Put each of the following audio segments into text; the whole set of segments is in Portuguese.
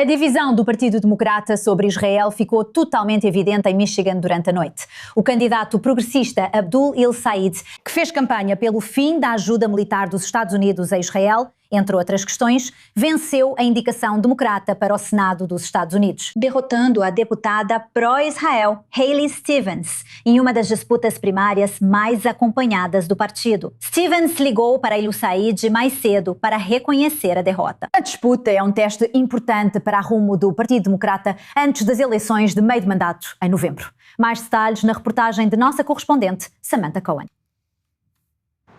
A divisão do Partido Democrata sobre Israel ficou totalmente evidente em Michigan durante a noite. O candidato progressista Abdul El-Sayed, que fez campanha pelo fim da ajuda militar dos Estados Unidos a Israel, entre outras questões, venceu a indicação democrata para o Senado dos Estados Unidos, derrotando a deputada pró-Israel Haley Stevens em uma das disputas primárias mais acompanhadas do partido. Stevens ligou para El-Sayed mais cedo para reconhecer a derrota. A disputa é um teste importante para rumo do Partido Democrata antes das eleições de meio de mandato, em novembro. Mais detalhes na reportagem de nossa correspondente, Samantha Cohen.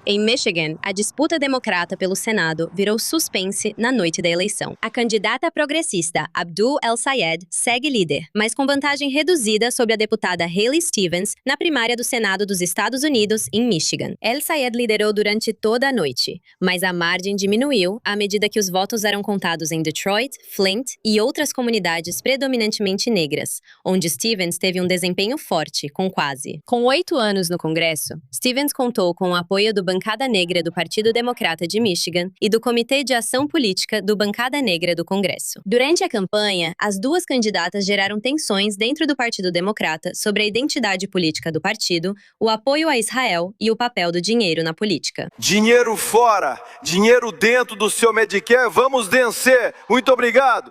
Em Michigan, a disputa democrata pelo Senado virou suspense na noite da eleição. A candidata progressista Abdul El-Sayed segue líder, mas com vantagem reduzida sobre a deputada Haley Stevens na primária do Senado dos Estados Unidos em Michigan. El-Sayed liderou durante toda a noite, mas a margem diminuiu à medida que os votos eram contados em Detroit, Flint e outras comunidades predominantemente negras, onde Stevens teve um desempenho forte, com quase. Com 8 anos no Congresso, Stevens contou com o apoio do Bancada Negra do Partido Democrata de Michigan e do Comitê de Ação Política do Bancada Negra do Congresso. Durante a campanha, as duas candidatas geraram tensões dentro do Partido Democrata sobre a identidade política do partido, o apoio a Israel e o papel do dinheiro na política. Dinheiro fora, dinheiro dentro do seu Medicare, vamos vencer. Muito obrigado.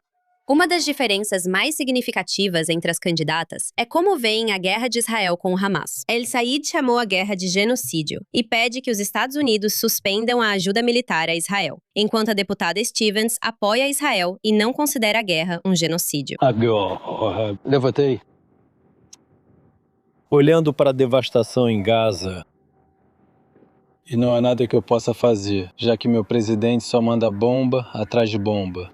Uma das diferenças mais significativas entre as candidatas é como veem a guerra de Israel com o Hamas. El-Sayed chamou a guerra de genocídio e pede que os Estados Unidos suspendam a ajuda militar a Israel, enquanto a deputada Stevens apoia Israel e não considera a guerra um genocídio. Levantei. Olhando para a devastação em Gaza, e não há nada que eu possa fazer, já que meu presidente só manda bomba atrás de bomba.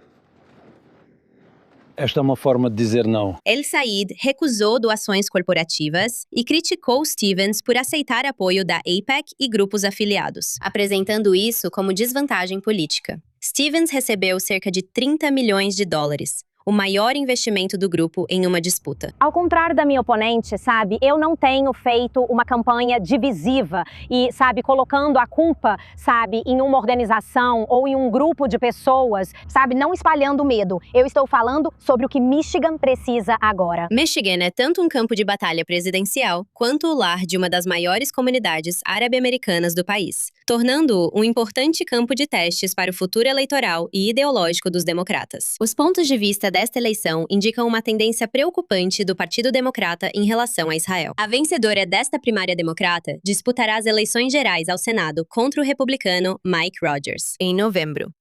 Esta é uma forma de dizer não. El-Sayed recusou doações corporativas e criticou Stevens por aceitar apoio da AIPAC e grupos afiliados, apresentando isso como desvantagem política. Stevens recebeu cerca de 30 milhões de dólares, o maior investimento do grupo em uma disputa. Ao contrário da minha oponente, sabe, eu não tenho feito uma campanha divisiva e, sabe, colocando a culpa, sabe, em uma organização ou em um grupo de pessoas, sabe, não espalhando medo. Eu estou falando sobre o que Michigan precisa agora. Michigan é tanto um campo de batalha presidencial quanto o lar de uma das maiores comunidades árabe-americanas do país, tornando-o um importante campo de testes para o futuro eleitoral e ideológico dos democratas. Os pontos de vista desta eleição indicam uma tendência preocupante do Partido Democrata em relação a Israel. A vencedora desta primária democrata disputará as eleições gerais ao Senado contra o republicano Mike Rogers, em novembro.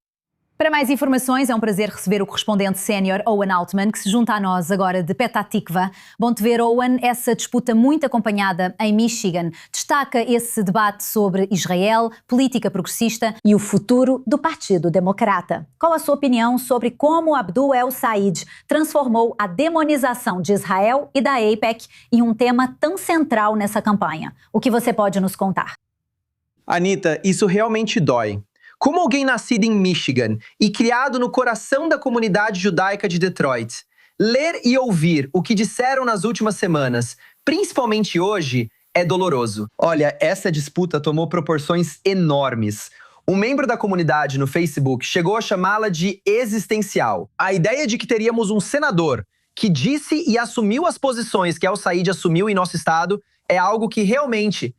Para mais informações, é um prazer receber o correspondente sénior Owen Altman, que se junta a nós agora de Petah Tikva. Bom te ver, Owen. Essa disputa muito acompanhada em Michigan destaca esse debate sobre Israel, política progressista e o futuro do Partido Democrata. Qual a sua opinião sobre como Abdul El-Sayed transformou a demonização de Israel e da AIPAC em um tema tão central nessa campanha? O que você pode nos contar? Anita, isso realmente dói. Como alguém nascido em Michigan e criado no coração da comunidade judaica de Detroit, ler e ouvir o que disseram nas últimas semanas, principalmente hoje, é doloroso. Olha, essa disputa tomou proporções enormes. Um membro da comunidade no Facebook chegou a chamá-la de existencial. A ideia de que teríamos um senador que disse e assumiu as posições que El-Sayed assumiu em nosso estado é algo que realmente,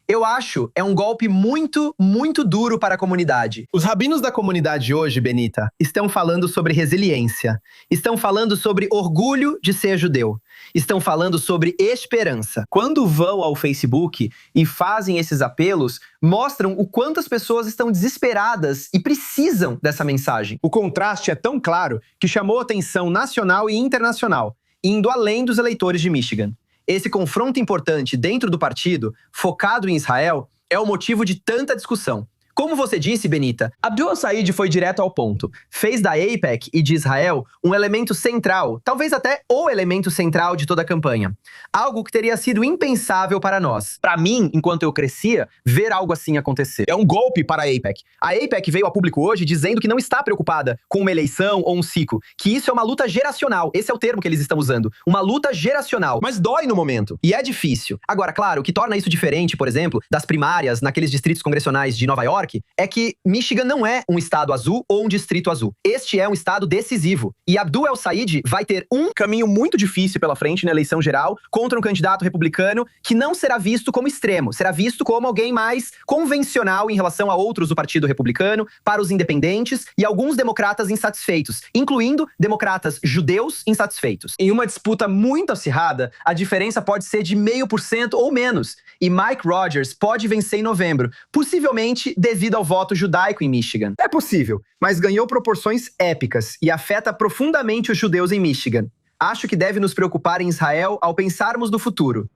eu acho, é um golpe muito, muito duro para a comunidade. Os rabinos da comunidade hoje, Benita, estão falando sobre resiliência. Estão falando sobre orgulho de ser judeu. Estão falando sobre esperança. Quando vão ao Facebook e fazem esses apelos, mostram o quanto as pessoas estão desesperadas e precisam dessa mensagem. O contraste é tão claro que chamou atenção nacional e internacional, indo além dos eleitores de Michigan. Esse confronto importante dentro do partido, focado em Israel, é o motivo de tanta discussão. Como você disse, Benita, Abdul El-Sayed foi direto ao ponto. Fez da AIPAC e de Israel um elemento central, talvez até o elemento central de toda a campanha. Algo que teria sido impensável para nós. Para mim, enquanto eu crescia, ver algo assim acontecer. É um golpe para a AIPAC. A AIPAC veio a público hoje dizendo que não está preocupada com uma eleição ou um ciclo, que isso é uma luta geracional. Esse é o termo que eles estão usando. Uma luta geracional. Mas dói no momento. E é difícil. Agora, claro, o que torna isso diferente, por exemplo, das primárias naqueles distritos congressionais de Nova York, York é que Michigan não é um estado azul ou um distrito azul. Este é um estado decisivo. E Abdul El-Sayed vai ter um caminho muito difícil pela frente na eleição geral contra um candidato republicano que não será visto como extremo, será visto como alguém mais convencional em relação a outros do Partido Republicano, para os independentes e alguns democratas insatisfeitos, incluindo democratas judeus insatisfeitos. Em uma disputa muito acirrada, a diferença pode ser de 0,5% ou menos, e Mike Rogers pode vencer em novembro, possivelmente devido ao voto judaico em Michigan. É possível, mas ganhou proporções épicas e afeta profundamente os judeus em Michigan. Acho que deve nos preocupar em Israel ao pensarmos no futuro.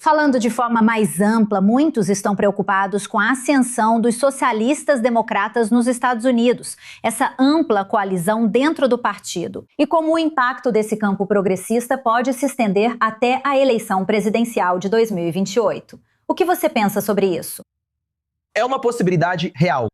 Falando de forma mais ampla, muitos estão preocupados com a ascensão dos socialistas democratas nos Estados Unidos, essa ampla coalizão dentro do partido, e como o impacto desse campo progressista pode se estender até a eleição presidencial de 2028. O que você pensa sobre isso? É uma possibilidade real.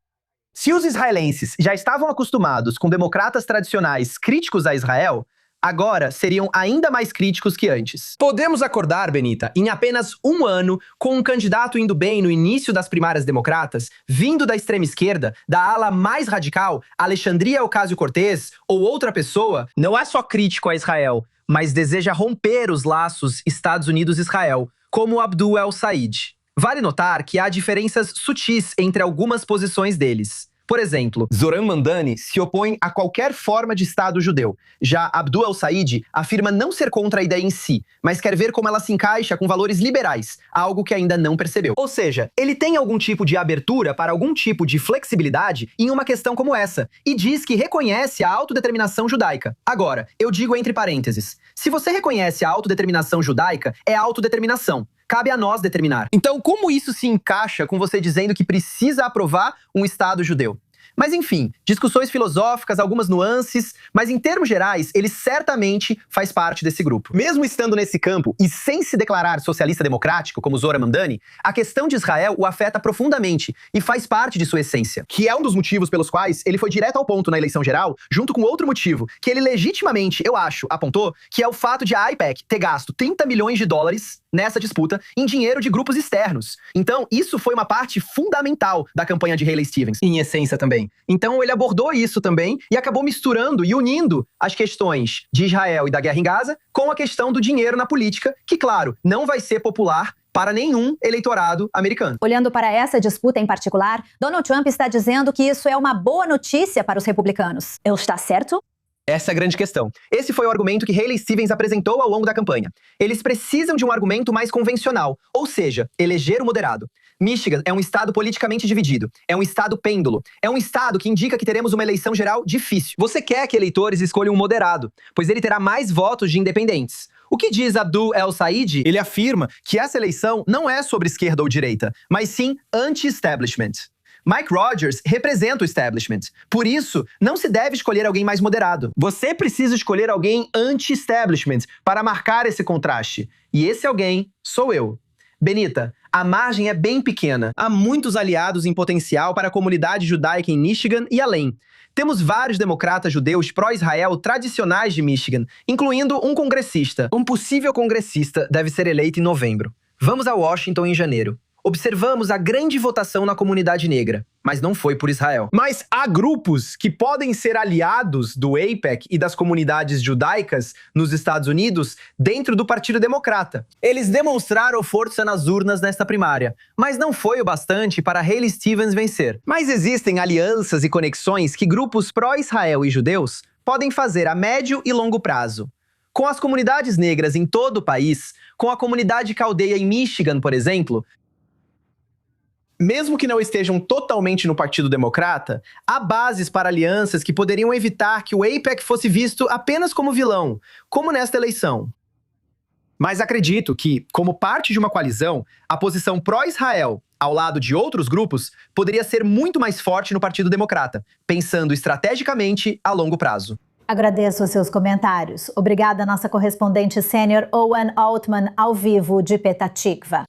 Se os israelenses já estavam acostumados com democratas tradicionais críticos a Israel, agora seriam ainda mais críticos que antes. Podemos acordar, Benita, em apenas um ano, com um candidato indo bem no início das primárias democratas, vindo da extrema esquerda, da ala mais radical, Alexandria Ocasio-Cortez, ou outra pessoa, não é só crítico a Israel, mas deseja romper os laços Estados Unidos-Israel, como Abdul El-Sayed. Vale notar que há diferenças sutis entre algumas posições deles. Por exemplo, Zohran Mamdani se opõe a qualquer forma de Estado judeu. Já Abdul El-Sayed afirma não ser contra a ideia em si, mas quer ver como ela se encaixa com valores liberais, algo que ainda não percebeu. Ou seja, ele tem algum tipo de abertura para algum tipo de flexibilidade em uma questão como essa, e diz que reconhece a autodeterminação judaica. Agora, eu digo entre parênteses, se você reconhece a autodeterminação judaica, é autodeterminação. Cabe a nós determinar. Então, como isso se encaixa com você dizendo que precisa aprovar um Estado judeu? Mas enfim, discussões filosóficas, algumas nuances, mas em termos gerais, ele certamente faz parte desse grupo. Mesmo estando nesse campo e sem se declarar socialista democrático, como Zohran Mamdani, a questão de Israel o afeta profundamente e faz parte de sua essência, que é um dos motivos pelos quais ele foi direto ao ponto na eleição geral, junto com outro motivo, que ele legitimamente, eu acho, apontou, que é o fato de a AIPAC ter gasto 30 milhões de dólares nessa disputa em dinheiro de grupos externos. Então, isso foi uma parte fundamental da campanha de Haley Stevens, em essência também. Então, ele abordou isso também e acabou misturando e unindo as questões de Israel e da guerra em Gaza com a questão do dinheiro na política, que, claro, não vai ser popular para nenhum eleitorado americano. Olhando para essa disputa em particular, Donald Trump está dizendo que isso é uma boa notícia para os republicanos. Ele está certo? Essa é a grande questão. Esse foi o argumento que Haley Stevens apresentou ao longo da campanha. Eles precisam de um argumento mais convencional, ou seja, eleger o moderado. Michigan é um estado politicamente dividido, é um estado pêndulo, é um estado que indica que teremos uma eleição geral difícil. Você quer que eleitores escolham um moderado, pois ele terá mais votos de independentes. O que diz Abdul El-Sayed? Ele afirma que essa eleição não é sobre esquerda ou direita, mas sim anti-establishment. Mike Rogers representa o establishment. Por isso, não se deve escolher alguém mais moderado. Você precisa escolher alguém anti-establishment para marcar esse contraste. E esse alguém sou eu. Benita, a margem é bem pequena. Há muitos aliados em potencial para a comunidade judaica em Michigan e além. Temos vários democratas judeus pró-Israel tradicionais de Michigan, incluindo um congressista. Um possível congressista deve ser eleito em novembro. Vamos a Washington em janeiro. Observamos a grande votação na comunidade negra, mas não foi por Israel. Mas há grupos que podem ser aliados do AIPAC e das comunidades judaicas nos Estados Unidos dentro do Partido Democrata. Eles demonstraram força nas urnas nesta primária, mas não foi o bastante para Haley Stevens vencer. Mas existem alianças e conexões que grupos pró-Israel e judeus podem fazer a médio e longo prazo. Com as comunidades negras em todo o país, com a comunidade caldeia em Michigan, por exemplo, mesmo que não estejam totalmente no Partido Democrata, há bases para alianças que poderiam evitar que o AIPAC fosse visto apenas como vilão, como nesta eleição. Mas acredito que, como parte de uma coalizão, a posição pró-Israel, ao lado de outros grupos, poderia ser muito mais forte no Partido Democrata, pensando estrategicamente a longo prazo. Agradeço os seus comentários. Obrigada, nossa correspondente sênior Owen Altman, ao vivo de Petah Tikva.